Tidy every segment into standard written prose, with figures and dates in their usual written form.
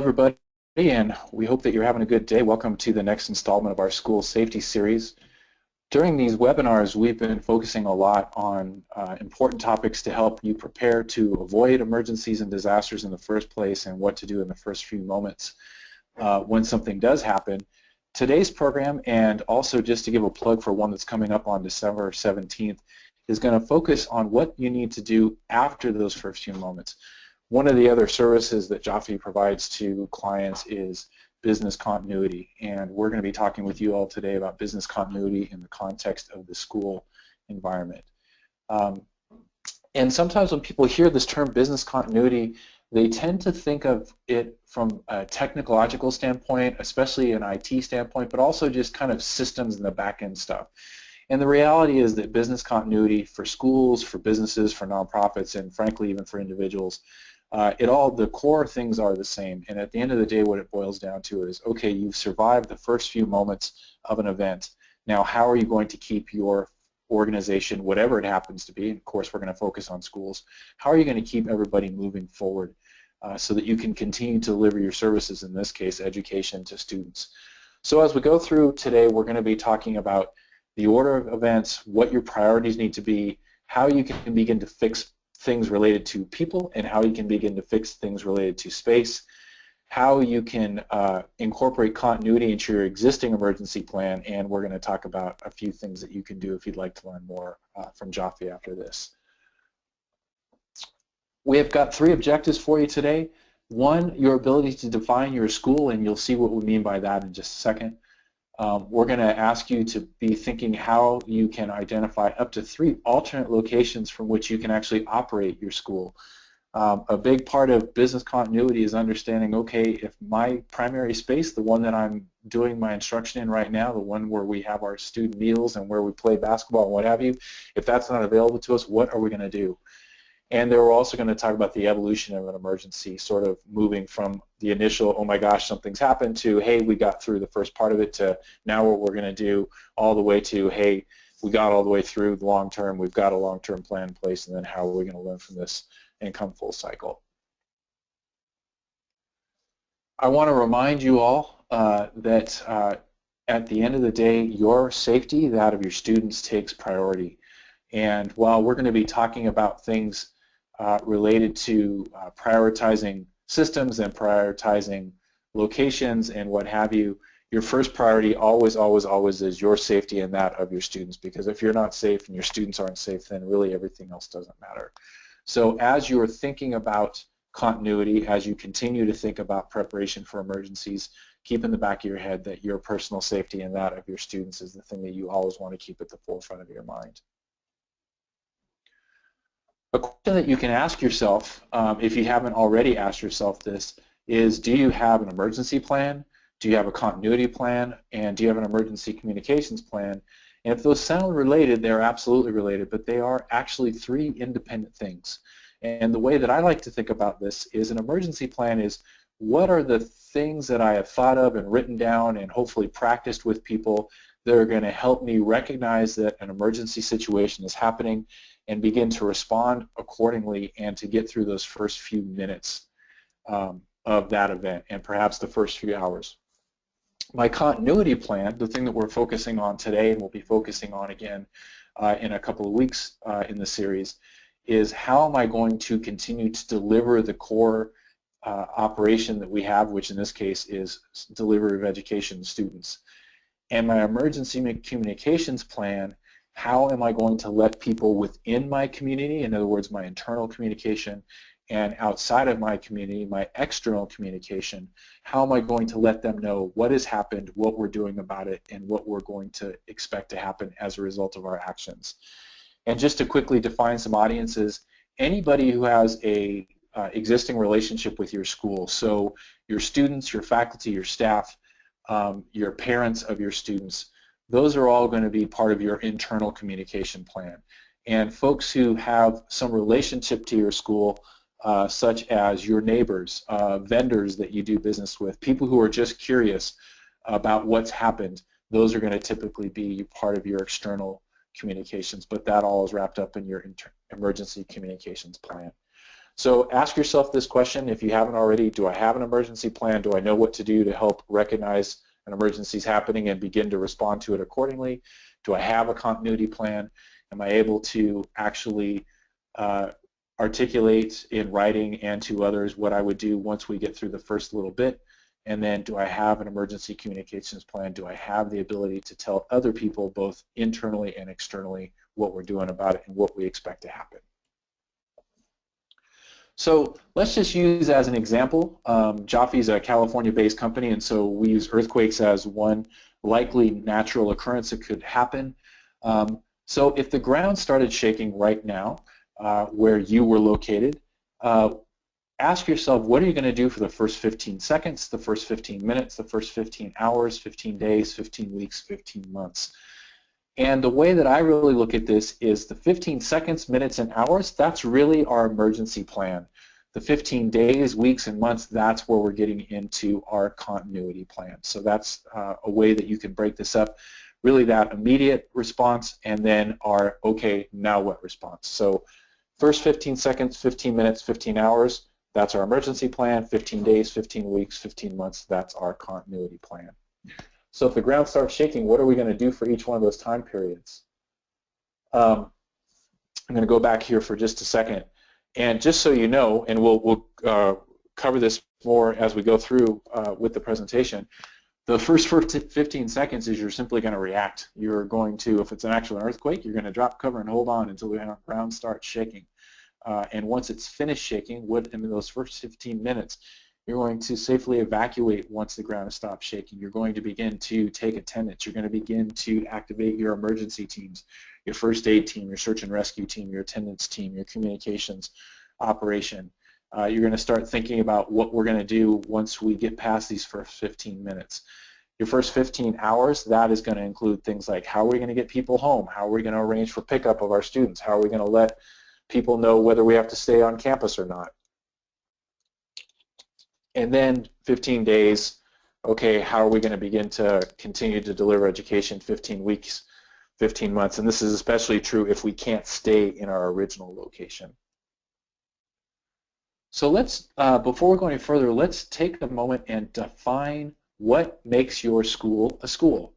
Everybody, and we hope that you're having a good day. Welcome to the next installment of our school safety series. During these webinars, we've been focusing a lot on important topics to help you prepare to avoid emergencies and disasters in the first place and what to do in the first few moments when something does happen. Today's program, and also just to give a plug for one that's coming up on December 17th, is going to focus on what you need to do after those first few moments. One of the other services that Joffe provides to clients is business continuity, and we're going to be talking with you all today about business continuity in the context of the school environment. And sometimes when people hear this term business continuity, they tend to think of it from a technological standpoint, especially an IT standpoint, but also just kind of systems and the back-end stuff. And the reality is that business continuity for schools, for businesses, for nonprofits, and frankly even for individuals, the core things are the same. And at the end of the day, what it boils down to is, okay, you've survived the first few moments of an event. Now, how are you going to keep your organization, whatever it happens to be, and of course we're going to focus on schools, how are you going to keep everybody moving forward so that you can continue to deliver your services, in this case, education to students? So as we go through today, we're going to be talking about the order of events, what your priorities need to be, how you can begin to fix things related to people, and how you can begin to fix things related to space, how you can incorporate continuity into your existing emergency plan, and we're going to talk about a few things that you can do if you'd like to learn more from Joffe after this. We have got 3 objectives for you today. 1, your ability to define your school, and you'll see what we mean by that in just a second. We're going to ask you to be thinking how you can identify up to 3 alternate locations from which you can actually operate your school. A big part of business continuity is understanding, okay, if my primary space, the one that I'm doing my instruction in right now, the one where we have our student meals and where we play basketball and what have you, if that's not available to us, what are we going to do? And then we're also going to talk about the evolution of an emergency, sort of moving from the initial, oh my gosh, something's happened, to, hey, we got through the first part of it, to now what we're going to do, all the way to, hey, we got all the way through the long term, we've got a long-term plan in place, and then how are we going to learn from this and come full cycle. I want to remind you all that at the end of the day, your safety, that of your students, takes priority. And while we're going to be talking about things related to prioritizing systems and prioritizing locations and what have you, your first priority always, always, always is your safety and that of your students, because if you're not safe and your students aren't safe, then really everything else doesn't matter. So as you're thinking about continuity, as you continue to think about preparation for emergencies, keep in the back of your head that your personal safety and that of your students is the thing that you always want to keep at the forefront of your mind. A question that you can ask yourself, if you haven't already asked yourself this, is do you have an emergency plan? Do you have a continuity plan? And do you have an emergency communications plan? And if those sound related, they're absolutely related, but they are actually 3 independent things. And the way that I like to think about this is an emergency plan is, what are the things that I have thought of and written down and hopefully practiced with people that are going to help me recognize that an emergency situation is happening and begin to respond accordingly and to get through those first few minutes of that event and perhaps the first few hours. My continuity plan, the thing that we're focusing on today and we'll be focusing on again in a couple of weeks in the series, is how am I going to continue to deliver the core operation that we have, which in this case is delivery of education to students. And my emergency communications plan, how am I going to let people within my community, in other words, my internal communication, and outside of my community, my external communication, how am I going to let them know what has happened, what we're doing about it, and what we're going to expect to happen as a result of our actions. And just to quickly define some audiences, anybody who has a existing relationship with your school, so your students, your faculty, your staff, your parents of your students, those are all going to be part of your internal communication plan. And folks who have some relationship to your school, such as your neighbors, vendors that you do business with, people who are just curious about what's happened, those are going to typically be part of your external communications, but that all is wrapped up in your emergency communications plan. So ask yourself this question if you haven't already: do I have an emergency plan? Do I know what to do to help recognize an emergency is happening and begin to respond to it accordingly? Do I have a continuity plan? Am I able to actually articulate in writing and to others what I would do once we get through the first little bit? And then, do I have an emergency communications plan? Do I have the ability to tell other people, both internally and externally, what we're doing about it and what we expect to happen? So let's just use as an example, Joffe is a California-based company, and so we use earthquakes as one likely natural occurrence that could happen. So if the ground started shaking right now, where you were located, ask yourself, what are you going to do for the first 15 seconds, the first 15 minutes, the first 15 hours, 15 days, 15 weeks, 15 months? And the way that I really look at this is the 15 seconds, minutes, and hours, that's really our emergency plan. The 15 days, weeks, and months, that's where we're getting into our continuity plan. So that's a way that you can break this up. Really that immediate response and then our okay, now what response. So first 15 seconds, 15 minutes, 15 hours, that's our emergency plan. 15 days, 15 weeks, 15 months, that's our continuity plan. So if the ground starts shaking, what are we going to do for each one of those time periods? I'm going to go back here for just a second. And just so you know, and we'll cover this more as we go through with the presentation, the first 15 seconds is you're simply going to react. You're going to, if it's an actual earthquake, you're going to drop cover and hold on until the ground starts shaking. And once it's finished shaking, in those first 15 minutes, you're going to safely evacuate once the ground has stopped shaking. You're going to begin to take attendance. You're going to begin to activate your emergency teams, your first aid team, your search and rescue team, your attendance team, your communications operation. You're going to start thinking about what we're going to do once we get past these first 15 minutes. Your first 15 hours, that is going to include things like how are we going to get people home? How are we going to arrange for pickup of our students? How are we going to let people know whether we have to stay on campus or not? And then 15 days, okay, how are we going to begin to continue to deliver education? 15 weeks, 15 months, and this is especially true if we can't stay in our original location. So let's, before we go any further, let's take a moment and define what makes your school a school.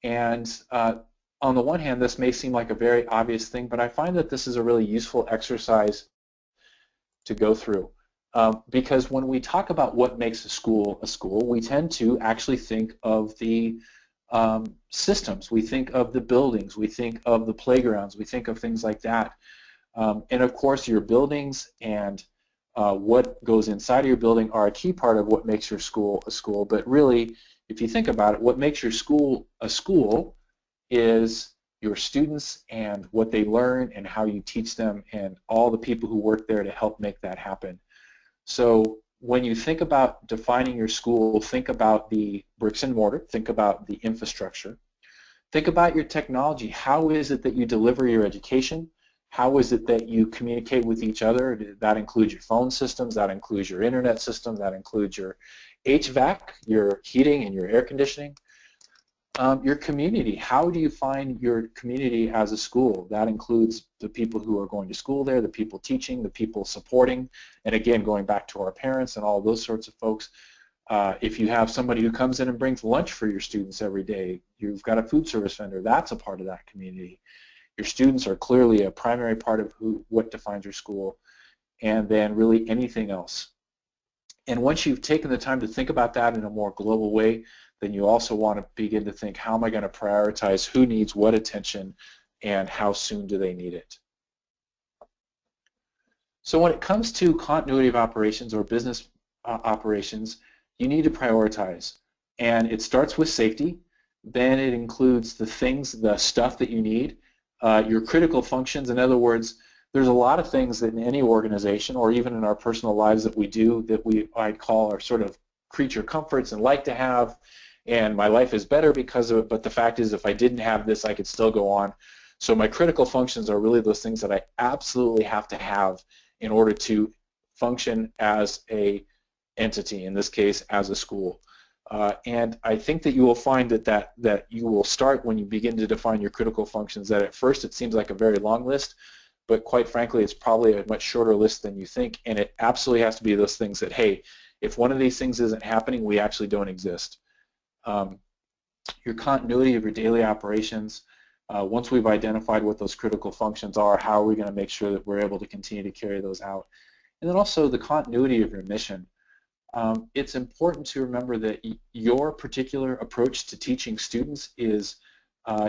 And on the one hand, this may seem like a very obvious thing, but I find that this is a really useful exercise to go through. Because when we talk about what makes a school, we tend to actually think of the systems. We think of the buildings. We think of the playgrounds. We think of things like that. And of course, your buildings and what goes inside of your building are a key part of what makes your school a school. But really, if you think about it, what makes your school a school is your students and what they learn and how you teach them and all the people who work there to help make that happen. So when you think about defining your school, think about the bricks and mortar, think about the infrastructure, think about your technology. How is it that you deliver your education? How is it that you communicate with each other? That includes your phone systems, that includes your internet system, that includes your HVAC, your heating and your air conditioning. Your community, how do you find your community as a school? That includes the people who are going to school there, the people teaching, the people supporting, and again, going back to our parents and all those sorts of folks. If you have somebody who comes in and brings lunch for your students every day, you've got a food service vendor, that's a part of that community. Your students are clearly a primary part of what defines your school, and then really anything else. And once you've taken the time to think about that in a more global way, then you also want to begin to think, how am I going to prioritize who needs what attention and how soon do they need it? So when it comes to continuity of operations or business operations, you need to prioritize. And it starts with safety. Then it includes the things, the stuff that you need, your critical functions. In other words, there's a lot of things that in any organization or even in our personal lives that we do that I'd call our sort of creature comforts and like to have, and my life is better because of it, but the fact is if I didn't have this, I could still go on. So my critical functions are really those things that I absolutely have to have in order to function as a entity, in this case as a school. And I think that you will find that you will start when you begin to define your critical functions that at first it seems like a very long list, but quite frankly, it's probably a much shorter list than you think, and it absolutely has to be those things that, hey, if one of these things isn't happening, we actually don't exist. Your continuity of your daily operations, once we've identified what those critical functions are, how are we going to make sure that we're able to continue to carry those out? And then also the continuity of your mission. It's important to remember that your particular approach to teaching students is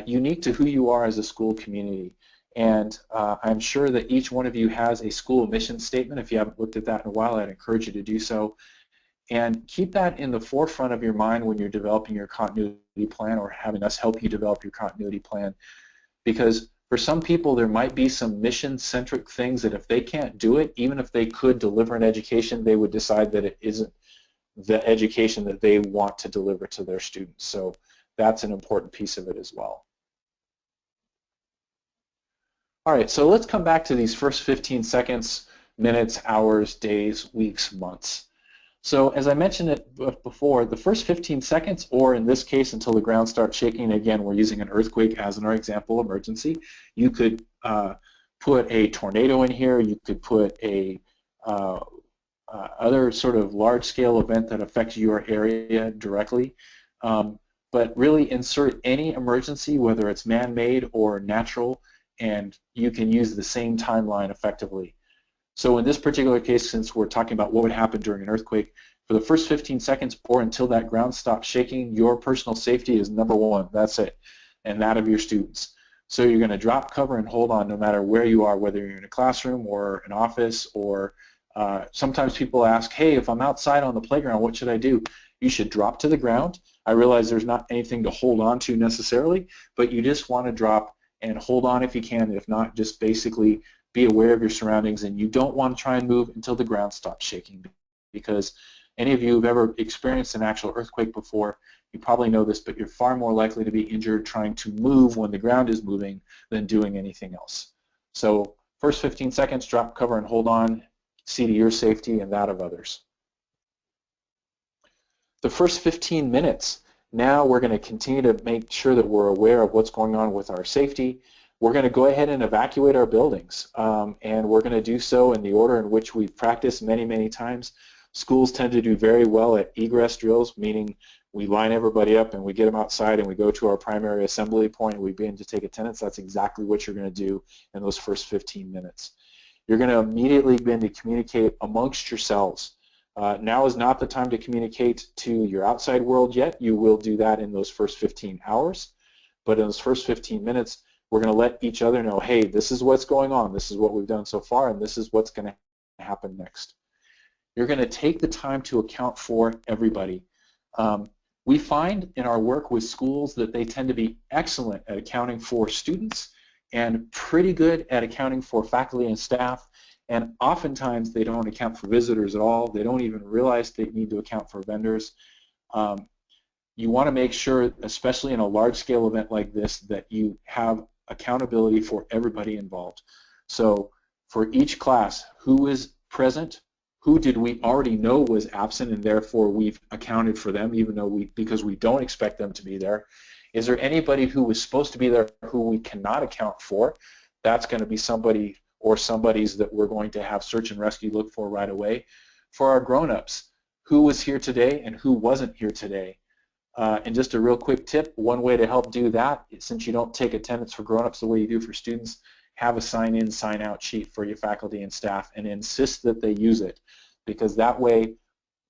unique to who you are as a school community. And I'm sure that each one of you has a school mission statement. If you haven't looked at that in a while, I'd encourage you to do so. And keep that in the forefront of your mind when you're developing your continuity plan or having us help you develop your continuity plan. Because for some people, there might be some mission-centric things that if they can't do it, even if they could deliver an education, they would decide that it isn't the education that they want to deliver to their students. So that's an important piece of it as well. All right, so let's come back to these first 15 seconds, minutes, hours, days, weeks, months. So as I mentioned it before, the first 15 seconds, or in this case until the ground starts shaking, again, we're using an earthquake as an example emergency. You could put a tornado in here. You could put a other sort of large-scale event that affects your area directly. But really insert any emergency, whether it's man-made or natural, and you can use the same timeline effectively. So in this particular case, since we're talking about what would happen during an earthquake, for the first 15 seconds or until that ground stops shaking, your personal safety is number one. That's it, and that of your students. So you're going to drop, cover, and hold on no matter where you are, whether you're in a classroom or an office, or sometimes people ask, hey, if I'm outside on the playground, what should I do? You should drop to the ground. I realize there's not anything to hold on to necessarily, but you just want to drop and hold on if you can. If not, just basically be aware of your surroundings, and you don't want to try and move until the ground stops shaking, because any of you who've ever experienced an actual earthquake before, you probably know this, but you're far more likely to be injured trying to move when the ground is moving than doing anything else. So first 15 seconds, drop, cover, and hold on. See to your safety and that of others. The first 15 minutes, now we're going to continue to make sure that we're aware of what's going on with our safety. We're going to go ahead and evacuate our buildings, and we're going to do so in the order in which we've practiced many, many times. Schools tend to do very well at egress drills, meaning we line everybody up and we get them outside and we go to our primary assembly point and we begin to take attendance. That's exactly what you're going to do in those first 15 minutes. You're going to immediately begin to communicate amongst yourselves. Now is not the time to communicate to your outside world yet. You will do that in those first 15 hours, but in those first 15 minutes, we're going to let each other know, hey, this is what's going on, this is what we've done so far, and this is what's going to happen next. You're going to take the time to account for everybody. We find in our work with schools that they tend to be excellent at accounting for students and pretty good at accounting for faculty and staff, and oftentimes they don't account for visitors at all. They don't even realize they need to account for vendors. You want to make sure, especially in a large-scale event like this, that you have accountability for everybody involved. So for each class, who is present, who did we already know was absent and therefore we've accounted for them even though because we don't expect them to be there. Is there anybody who was supposed to be there who we cannot account for? That's going to be somebody or somebody's that we're going to have search and rescue look for right away. For our grown-ups, who was here today and who wasn't here today? And just a real quick tip, one way to help do that, since you don't take attendance for grown-ups the way you do for students, have a sign-in, sign-out sheet for your faculty and staff and insist that they use it, because that way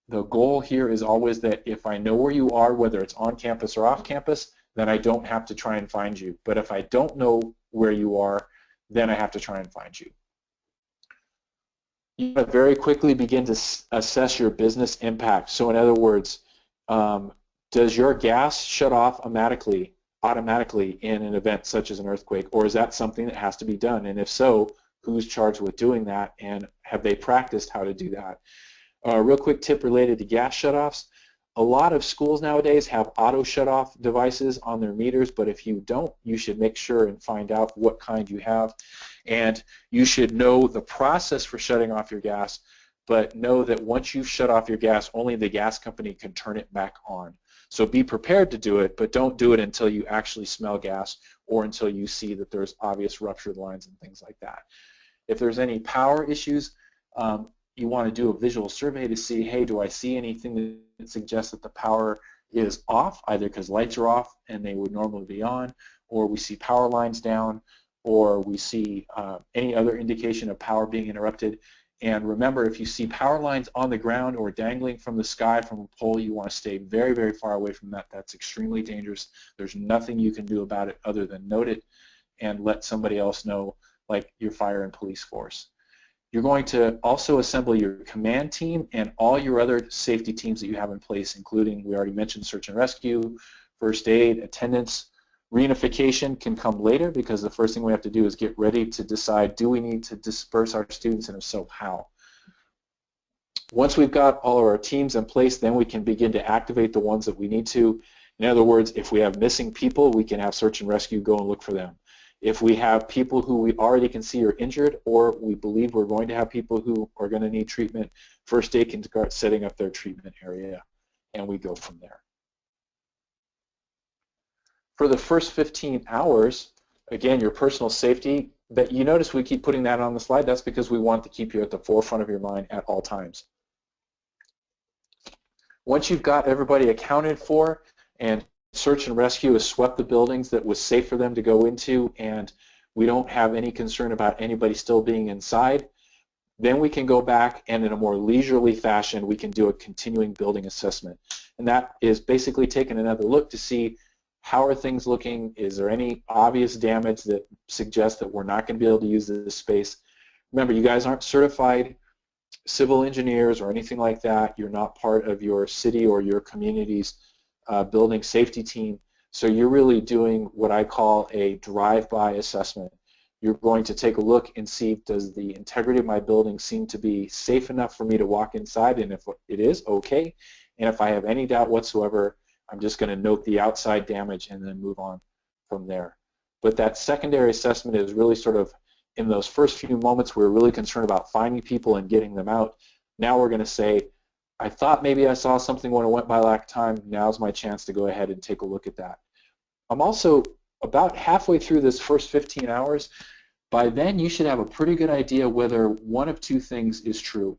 the goal here is always that if I know where you are, whether it's on campus or off campus, then I don't have to try and find you. But if I don't know where you are, then I have to try and find you. You want to very quickly begin to assess your business impact. So in other words, does your gas shut off automatically in an event such as an earthquake, or is that something that has to be done? And if so, who's charged with doing that, and have they practiced how to do that? A real quick tip related to gas shutoffs. A lot of schools nowadays have auto shutoff devices on their meters, but if you don't, you should make sure and find out what kind you have. And you should know the process for shutting off your gas, but know that once you've shut off your gas, only the gas company can turn it back on. So be prepared to do it, but don't do it until you actually smell gas or until you see that there's obvious ruptured lines and things like that. If there's any power issues, you want to do a visual survey to see, hey, do I see anything that suggests that the power is off, either because lights are off and they would normally be on, or we see power lines down, or we see any other indication of power being interrupted. And remember, if you see power lines on the ground or dangling from the sky from a pole, you want to stay very, very far away from that. That's extremely dangerous. There's nothing you can do about it other than note it and let somebody else know, like your fire and police force. You're going to also assemble your command team and all your other safety teams that you have in place, including, we already mentioned, search and rescue, first aid, attendance. Reunification can come later because the first thing we have to do is get ready to decide, do we need to disperse our students, and if so, how? Once we've got all of our teams in place, then we can begin to activate the ones that we need to. In other words, if we have missing people, we can have search and rescue go and look for them. If we have people who we already can see are injured, or we believe we're going to have people who are going to need treatment, first aid can start setting up their treatment area, and we go from there. For the first 15 hours, again, your personal safety, that you notice we keep putting that on the slide. That's because we want to keep you at the forefront of your mind at all times. Once you've got everybody accounted for and search and rescue has swept the buildings that was safe for them to go into, and we don't have any concern about anybody still being inside, then we can go back and in a more leisurely fashion we can do a continuing building assessment. And that is basically taking another look to see how are things looking, is there any obvious damage that suggests that we're not going to be able to use this space. Remember, you guys aren't certified civil engineers or anything like that. You're not part of your city or your community's building safety team, so you're really doing what I call a drive-by assessment. You're going to take a look and see, does the integrity of my building seem to be safe enough for me to walk inside, and if it is, okay. And if I have any doubt whatsoever, I'm just going to note the outside damage and then move on from there. But that secondary assessment is really sort of, in those first few moments, we're really concerned about finding people and getting them out. Now we're going to say, I thought maybe I saw something when it went by last time. Now's my chance to go ahead and take a look at that. I'm also about halfway through this first 15 hours. By then, you should have a pretty good idea whether one of two things is true.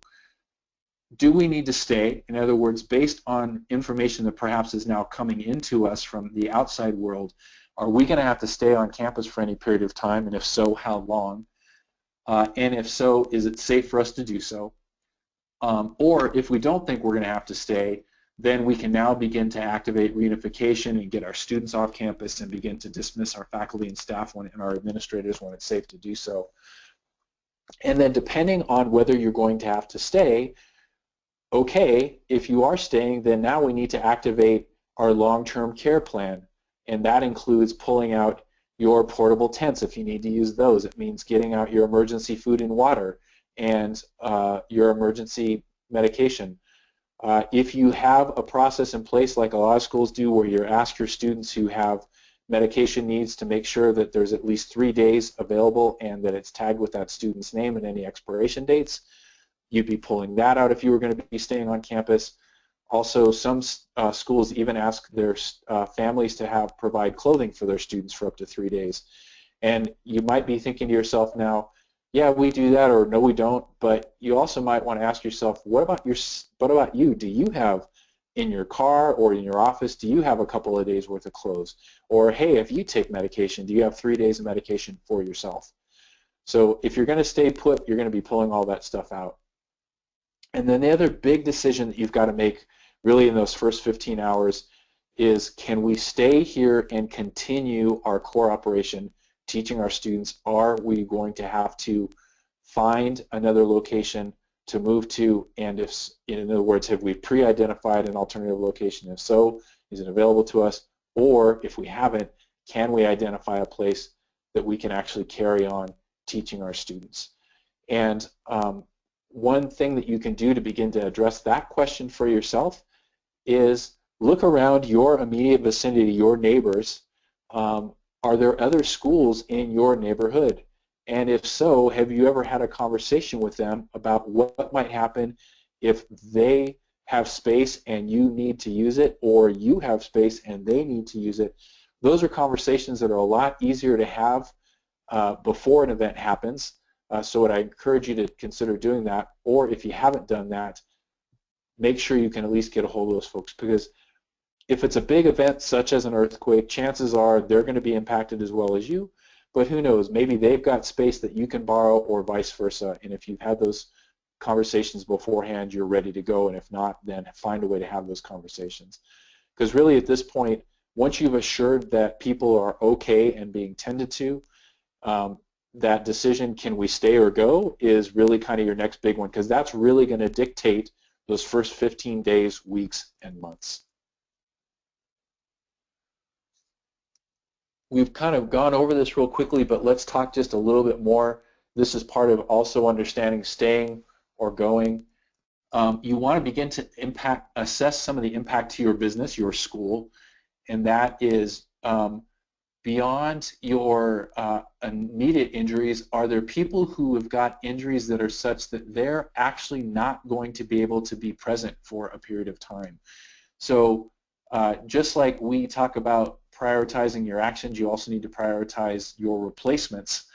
Do we need to stay? In other words, based on information that perhaps is now coming into us from the outside world, are we going to have to stay on campus for any period of time? And if so, how long? And if so, is it safe for us to do so? Or if we don't think we're going to have to stay, then we can now begin to activate reunification and get our students off campus and begin to dismiss our faculty and staff and our administrators when it's safe to do so. And then depending on whether you're going to have to stay, okay, if you are staying, then now we need to activate our long-term care plan. And that includes pulling out your portable tents if you need to use those. It means getting out your emergency food and water and your emergency medication. If you have a process in place like a lot of schools do where you ask your students who have medication needs to make sure that there's at least 3 days available and that it's tagged with that student's name and any expiration dates, you'd be pulling that out if you were going to be staying on campus. Also, some schools even ask their families to provide clothing for their students for up to 3 days. And you might be thinking to yourself now, yeah, we do that, or no, we don't. But you also might want to ask yourself, what about you? Do you have in your car or in your office, do you have a couple of days worth of clothes? Or hey, if you take medication, do you have 3 days of medication for yourself? So if you're going to stay put, you're going to be pulling all that stuff out. And then the other big decision that you've got to make really in those first 15 hours is, can we stay here and continue our core operation teaching our students? Are we going to have to find another location to move to? And if, in other words, have we pre-identified an alternative location? If so, is it available to us? Or if we haven't, can we identify a place that we can actually carry on teaching our students? And one thing that you can do to begin to address that question for yourself is look around your immediate vicinity, your neighbors. Are there other schools in your neighborhood? And if so, have you ever had a conversation with them about what might happen if they have space and you need to use it, or you have space and they need to use it? Those are conversations that are a lot easier to have before an event happens. So what I encourage you to consider doing that, or if you haven't done that, make sure you can at least get a hold of those folks, because if it's a big event such as an earthquake, chances are they're going to be impacted as well as you, but who knows, maybe they've got space that you can borrow or vice versa, and if you've had those conversations beforehand, you're ready to go, and if not, then find a way to have those conversations. Because really at this point, once you've assured that people are okay and being tended to, that decision, can we stay or go, is really kind of your next big one, because that's really going to dictate those first 15 days, weeks, and months. We've kind of gone over this real quickly, but let's talk just a little bit more. This is part of also understanding staying or going. You want to begin to assess some of the impact to your business, your school, and that is beyond your immediate injuries. Are there people who have got injuries that are such that they're actually not going to be able to be present for a period of time? So just like we talk about prioritizing your actions, you also need to prioritize your replacements.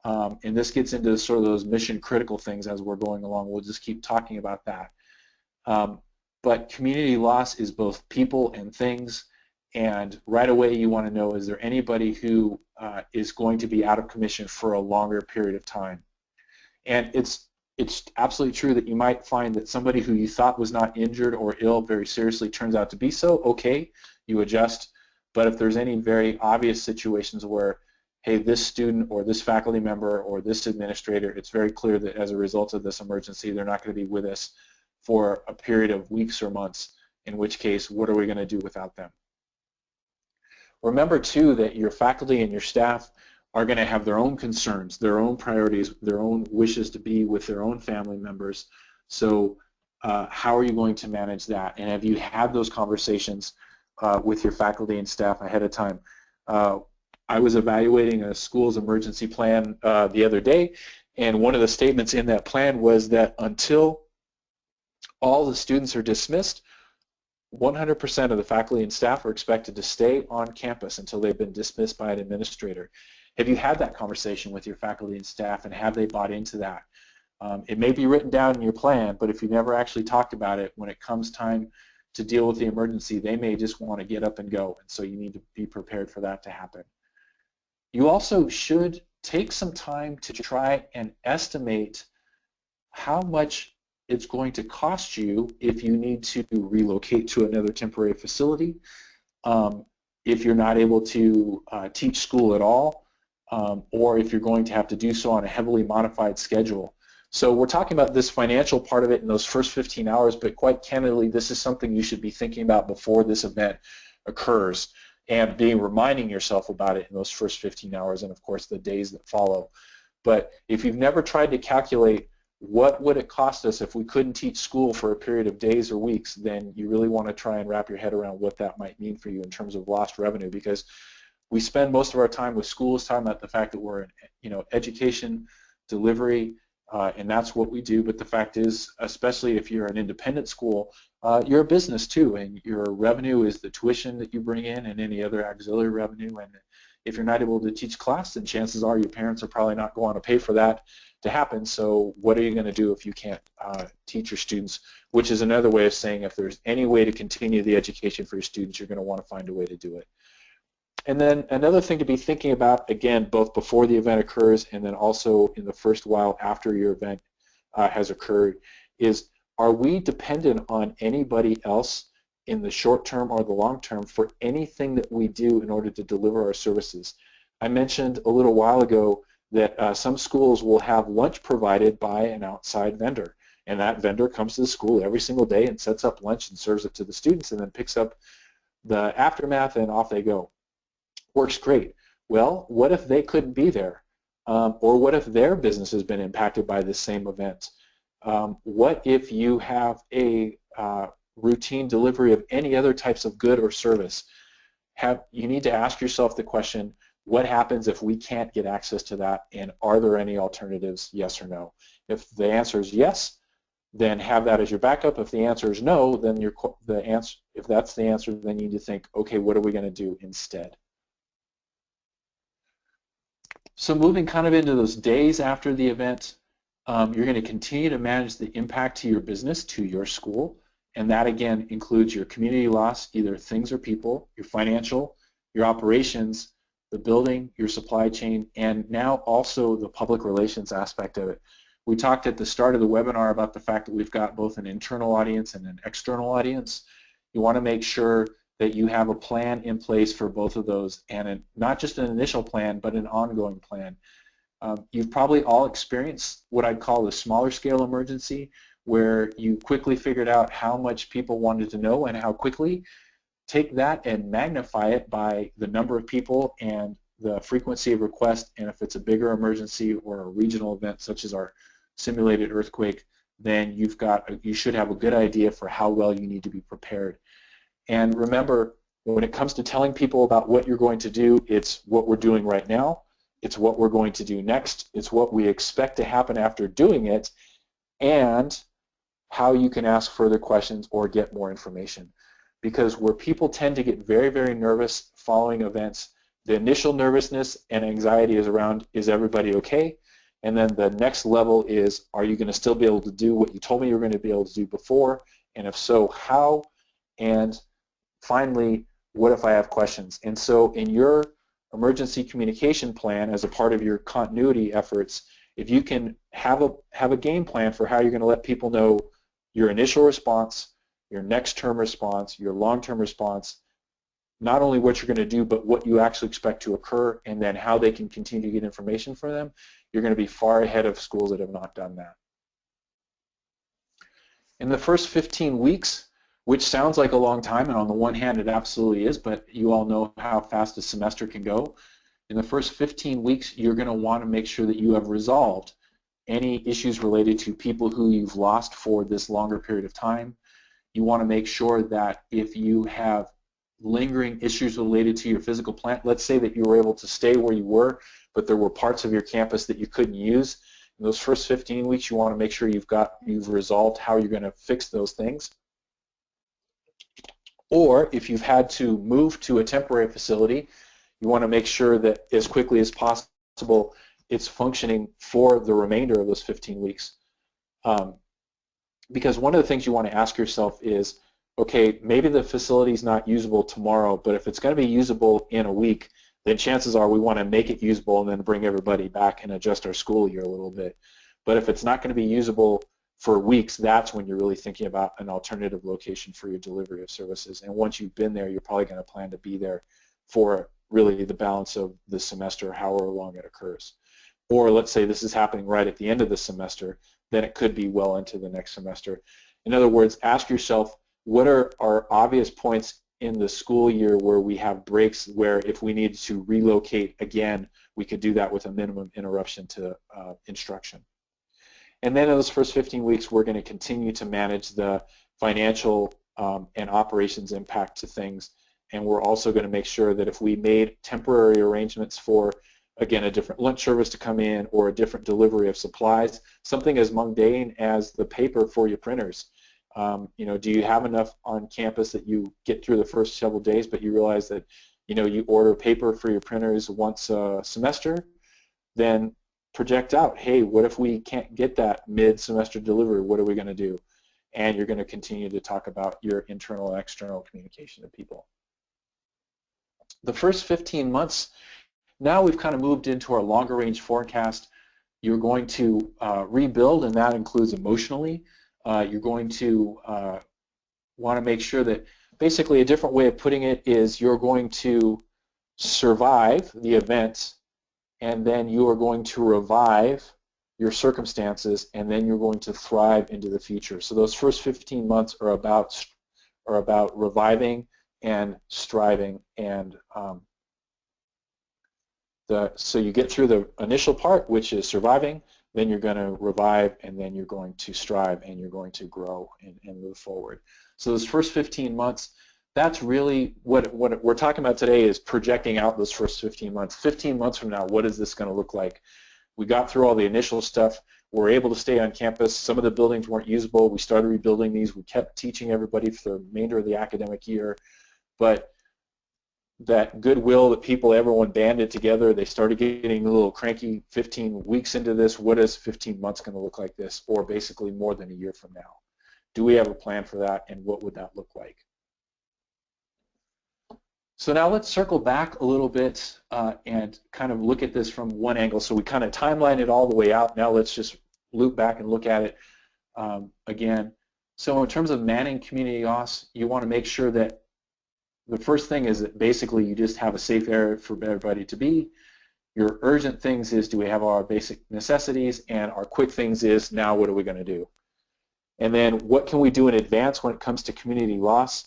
And this gets into sort of those mission critical things as we're going along. We'll just keep talking about that. But community loss is both people and things, and right away you want to know, is there anybody who is going to be out of commission for a longer period of time? And it's absolutely true that you might find that somebody who you thought was not injured or ill very seriously turns out to be so. Okay, you adjust. But if there's any very obvious situations where, hey, this student or this faculty member or this administrator, it's very clear that as a result of this emergency, they're not going to be with us for a period of weeks or months, in which case, what are we going to do without them? Remember, too, that your faculty and your staff are going to have their own concerns, their own priorities, their own wishes to be with their own family members. So how are you going to manage that? And have you had those conversations with your faculty and staff ahead of time? I was evaluating a school's emergency plan the other day, and one of the statements in that plan was that until all the students are dismissed, 100% of the faculty and staff are expected to stay on campus until they've been dismissed by an administrator. Have you had that conversation with your faculty and staff, and have they bought into that? It may be written down in your plan, but if you never actually talked about it, when it comes time to deal with the emergency, they may just want to get up and go, and so you need to be prepared for that to happen. You also should take some time to try and estimate how much it's going to cost you if you need to relocate to another temporary facility, if you're not able to teach school at all, or if you're going to have to do so on a heavily modified schedule. So we're talking about this financial part of it in those first 15 hours, but quite candidly, this is something you should be thinking about before this event occurs, and reminding yourself about it in those first 15 hours and, of course, the days that follow. But if you've never tried to calculate what would it cost us if we couldn't teach school for a period of days or weeks, then you really want to try and wrap your head around what that might mean for you in terms of lost revenue, because we spend most of our time with schools talking about the fact that we're in education, delivery, and that's what we do. But the fact is, especially if you're an independent school, you're a business too, and your revenue is the tuition that you bring in and any other auxiliary revenue. And if you're not able to teach class, then chances are your parents are probably not going to pay for that to happen. So what are you going to do if you can't teach your students? Which is another way of saying, if there's any way to continue the education for your students, you're going to want to find a way to do it. And then another thing to be thinking about, again, both before the event occurs and then also in the first while after your event has occurred, is, are we dependent on anybody else in the short term or the long term for anything that we do in order to deliver our services? I mentioned a little while ago that some schools will have lunch provided by an outside vendor, and that vendor comes to the school every single day and sets up lunch and serves it to the students and then picks up the aftermath and off they go. Works great. Well, what if they couldn't be there? Or what if their business has been impacted by this same event? What if you have a routine delivery of any other types of good or service? You need to ask yourself the question, what happens if we can't get access to that, and are there any alternatives, yes or no? If the answer is yes, then have that as your backup. If the answer is no, then if that's the answer, then you need to think, okay, what are we going to do instead? So moving kind of into those days after the event, you're going to continue to manage the impact to your business, to your school, and that again includes your community loss, either things or people, your financial, your operations, the building, your supply chain, and now also the public relations aspect of it. We talked at the start of the webinar about the fact that we've got both an internal audience and an external audience. You want to make sure that you have a plan in place for both of those, and not just an initial plan, but an ongoing plan. You've probably all experienced what I'd call the smaller scale emergency, where you quickly figured out how much people wanted to know and how quickly. Take that and magnify it by the number of people and the frequency of request, and if it's a bigger emergency or a regional event such as our simulated earthquake, then you should have a good idea for how well you need to be prepared. And remember, when it comes to telling people about what you're going to do, it's what we're doing right now, it's what we're going to do next, it's what we expect to happen after doing it, and how you can ask further questions or get more information. Because where people tend to get very, very nervous following events, the initial nervousness and anxiety is around, is everybody okay? And then the next level is, are you going to still be able to do what you told me you were going to be able to do before? And if so, how? And finally, what if I have questions? And so in your emergency communication plan, as a part of your continuity efforts, if you can have a game plan for how you're going to let people know your initial response, your next term response, your long-term response, not only what you're going to do, but what you actually expect to occur, and then how they can continue to get information from them, you're going to be far ahead of schools that have not done that. In the first 15 weeks, which sounds like a long time, and on the one hand it absolutely is, but you all know how fast a semester can go. In the first 15 weeks, you're going to want to make sure that you have resolved any issues related to people who you've lost for this longer period of time. You want to make sure that if you have lingering issues related to your physical plant, let's say that you were able to stay where you were, but there were parts of your campus that you couldn't use. In those first 15 weeks, you want to make sure you've resolved how you're going to fix those things. Or if you've had to move to a temporary facility, you want to make sure that as quickly as possible it's functioning for the remainder of those 15 weeks. Because one of the things you want to ask yourself is, okay, maybe the facility is not usable tomorrow, but if it's going to be usable in a week, then chances are we want to make it usable and then bring everybody back and adjust our school year a little bit. But if it's not going to be usable for weeks, that's when you're really thinking about an alternative location for your delivery of services. And once you've been there, you're probably going to plan to be there for really the balance of the semester, however long it occurs. Or let's say this is happening right at the end of the semester, then it could be well into the next semester. In other words, ask yourself, what are our obvious points in the school year where we have breaks where if we needed to relocate again, we could do that with a minimum interruption to instruction. And then in those first 15 weeks, we're going to continue to manage the financial and operations impact to things. And we're also going to make sure that if we made temporary arrangements for, again, a different lunch service to come in or a different delivery of supplies, something as mundane as the paper for your printers. Do you have enough on campus that you get through the first several days, but you realize that, you order paper for your printers once a semester? Then project out, hey, what if we can't get that mid-semester delivery? What are we going to do? And you're going to continue to talk about your internal and external communication to people. The first 15 months, now we've kind of moved into our longer range forecast. You're going to rebuild, and that includes emotionally. You're going to want to make sure that, basically a different way of putting it is, you're going to survive the event, and then you are going to revive your circumstances, and then you're going to thrive into the future. So those first 15 months are about reviving and striving, and so you get through the initial part, which is surviving, then you're going to revive, and then you're going to strive, and you're going to grow and move forward. So those first 15 months, that's really what we're talking about today, is projecting out those first 15 months. 15 months from now, what is this going to look like? We got through all the initial stuff. We're able to stay on campus. Some of the buildings weren't usable. We started rebuilding these. We kept teaching everybody for the remainder of the academic year. But that goodwill that people, everyone banded together, they started getting a little cranky 15 weeks into this. What is 15 months going to look like this, or basically more than a year from now? Do we have a plan for that, and what would that look like? So now let's circle back a little bit and kind of look at this from one angle. So we kind of timeline it all the way out. Now let's just loop back and look at it again. So in terms of manning community loss, you want to make sure that the first thing is that basically you just have a safe area for everybody to be. Your urgent things is, do we have our basic necessities? And our quick things is, now what are we going to do? And then what can we do in advance when it comes to community loss?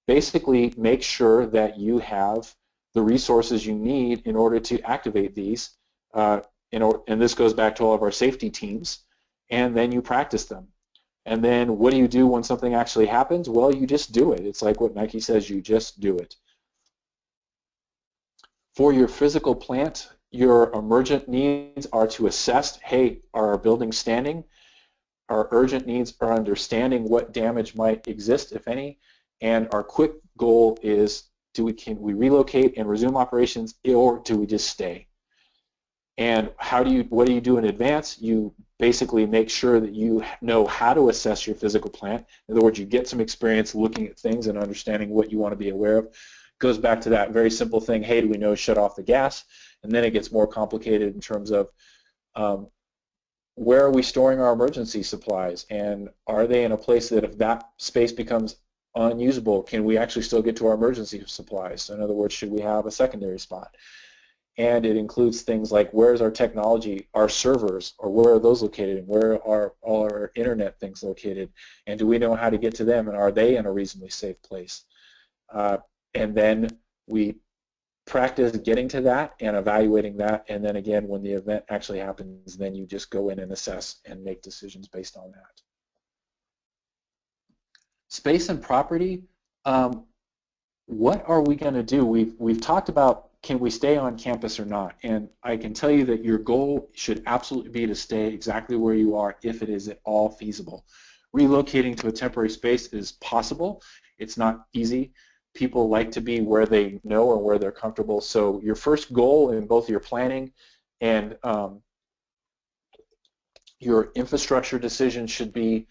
Basically make sure that you have the resources you need in order to activate these. And this goes back to all of our safety teams. And then you practice them. And then what do you do when something actually happens? Well, you just do it. It's like what Nike says, you just do it. For your physical plant, your emergent needs are to assess, hey, are our buildings standing? Our urgent needs are understanding what damage might exist, if any. And our quick goal is, can we relocate and resume operations, or do we just stay? And what do you do in advance? You basically make sure that you know how to assess your physical plant. In other words, you get some experience looking at things and understanding what you want to be aware of. It goes back to that very simple thing, hey, do we know shut off the gas? And then it gets more complicated in terms of where are we storing our emergency supplies? And are they in a place that if that space becomes unusable, can we actually still get to our emergency supplies? So in other words, should we have a secondary spot? And it includes things like, where's our technology, our servers, or where are those located, and where are all our internet things located, and do we know how to get to them, and are they in a reasonably safe place? And then we practice getting to that and evaluating that, and then again, when the event actually happens, then you just go in and assess and make decisions based on that. Space and property, what are we going to do? We've talked about, can we stay on campus or not? And I can tell you that your goal should absolutely be to stay exactly where you are if it is at all feasible. Relocating to a temporary space is possible. It's not easy. People like to be where they know or where they're comfortable. So your first goal in both your planning and your infrastructure decision should be,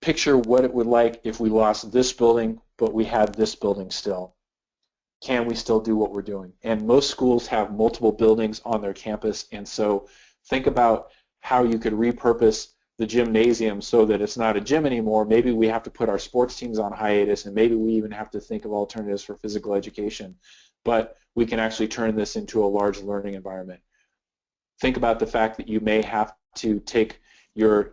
picture what it would like if we lost this building, but we had this building still. Can we still do what we're doing? And most schools have multiple buildings on their campus, and so think about how you could repurpose the gymnasium so that it's not a gym anymore. Maybe we have to put our sports teams on hiatus, and maybe we even have to think of alternatives for physical education. But we can actually turn this into a large learning environment. Think about the fact that you may have to take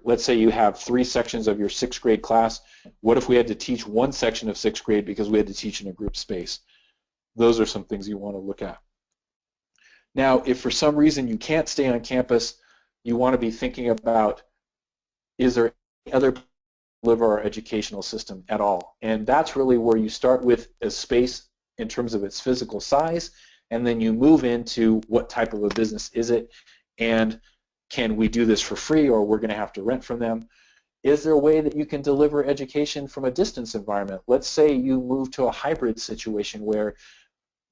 let's say you have 3 sections of your 6th grade class. What if we had to teach one section of 6th grade because we had to teach in a group space? Those are some things you want to look at. Now, if for some reason you can't stay on campus, you want to be thinking about, is there any other way to deliver our educational system at all? And that's really where you start with a space in terms of its physical size, and then you move into what type of a business is it, and can we do this for free, or we're going to have to rent from them? Is there a way that you can deliver education from a distance environment? Let's say you move to a hybrid situation where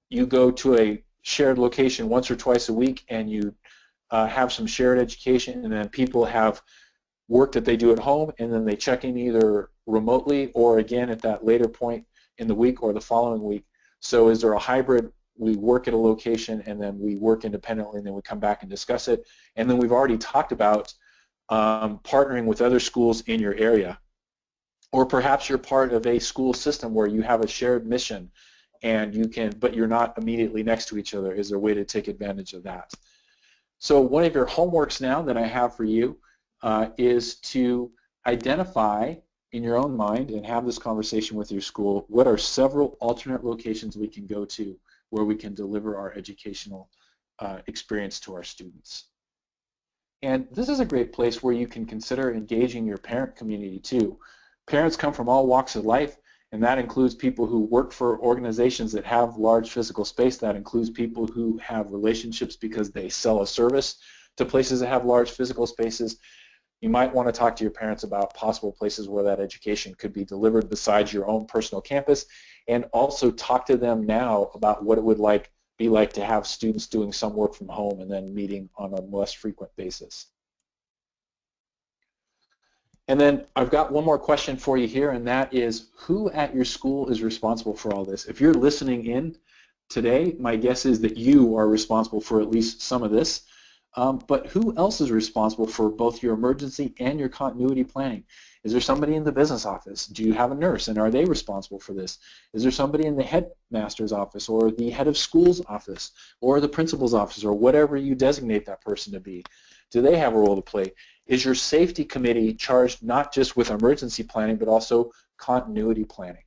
you go to a shared location once or twice a week and you have some shared education, and then people have work that they do at home, and then they check in either remotely or again at that later point in the week or the following week. So is there a hybrid? We work at a location and then we work independently and then we come back and discuss it. And then we've already talked about partnering with other schools in your area. Or perhaps you're part of a school system where you have a shared mission and you can, but you're not immediately next to each other. Is there a way to take advantage of that? So one of your homeworks now that I have for you is to identify in your own mind and have this conversation with your school, what are several alternate locations we can go to where we can deliver our educational experience to our students. And this is a great place where you can consider engaging your parent community too. Parents come from all walks of life, and that includes people who work for organizations that have large physical space. That includes people who have relationships because they sell a service to places that have large physical spaces. You might want to talk to your parents about possible places where that education could be delivered besides your own personal campus. and also talk to them now about what it would be like to have students doing some work from home and then meeting on a less frequent basis. And then I've got one more question for you here, and that is, who at your school is responsible for all this? If you're listening in today, my guess is that you are responsible for at least some of this. But who else is responsible for both your emergency and your continuity planning? Is there somebody in the business office? Do you have a nurse, and are they responsible for this? Is there somebody in the headmaster's office or the head of school's office or the principal's office or whatever you designate that person to be? Do they have a role to play? Is your safety committee charged not just with emergency planning but also continuity planning?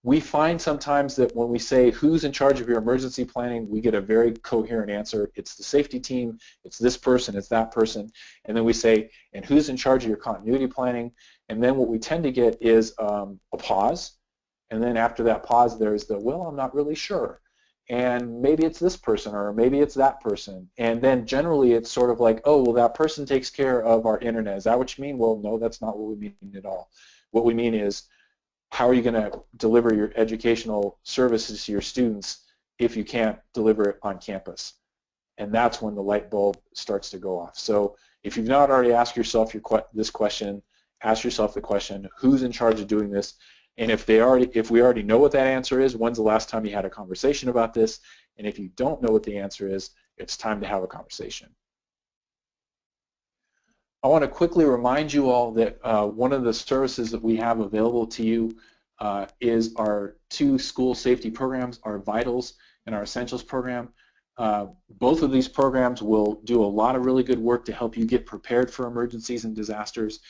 We find sometimes that when we say who's in charge of your emergency planning, we get a very coherent answer. It's the safety team, it's this person, it's that person. And then we say, and who's in charge of your continuity planning? And then what we tend to get is a pause. And then after that pause, there's the, well, I'm not really sure. And maybe it's this person or maybe it's that person. And then generally it's sort of like, oh, well, that person takes care of our internet. Is that what you mean? Well, no, that's not what we mean at all. What we mean is, how are you going to deliver your educational services to your students if you can't deliver it on campus? And that's when the light bulb starts to go off. So if you've not already asked yourself this question, ask yourself the question, who's in charge of doing this? And if we already know what that answer is, when's the last time you had a conversation about this? And if you don't know what the answer is, it's time to have a conversation. I want to quickly remind you all that one of the services that we have available to you is our 2 school safety programs, our Vitals and our Essentials program. Both of these programs will do a lot of really good work to help you get prepared for emergencies and disasters,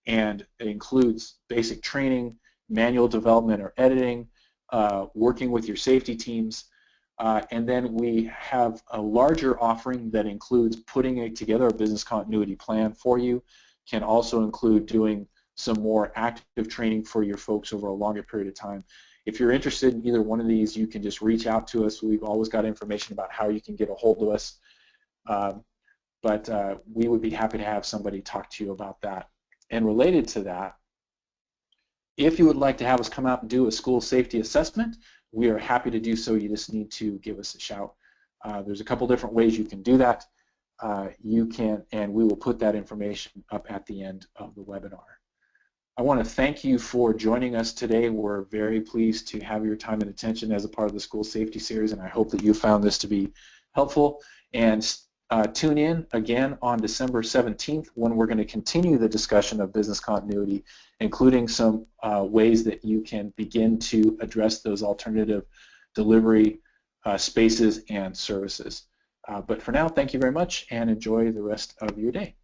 and it includes basic training, manual development or editing, working with your safety teams, and then we have a larger offering that includes putting together a business continuity plan for you. Can also include doing some more active training for your folks over a longer period of time. If you're interested in either one of these, you can just reach out to us. We've always got information about how you can get a hold of us. But we would be happy to have somebody talk to you about that. And related to that, if you would like to have us come out and do a school safety assessment, we are happy to do so. You just need to give us a shout. There's a couple different ways you can do that. You can, and we will put that information up at the end of the webinar. I want to thank you for joining us today. We're very pleased to have your time and attention as a part of the School Safety Series, and I hope that you found this to be helpful. And tune in again on December 17th when we're going to continue the discussion of business continuity, including some ways that you can begin to address those alternative delivery spaces and services. But for now, thank you very much and enjoy the rest of your day.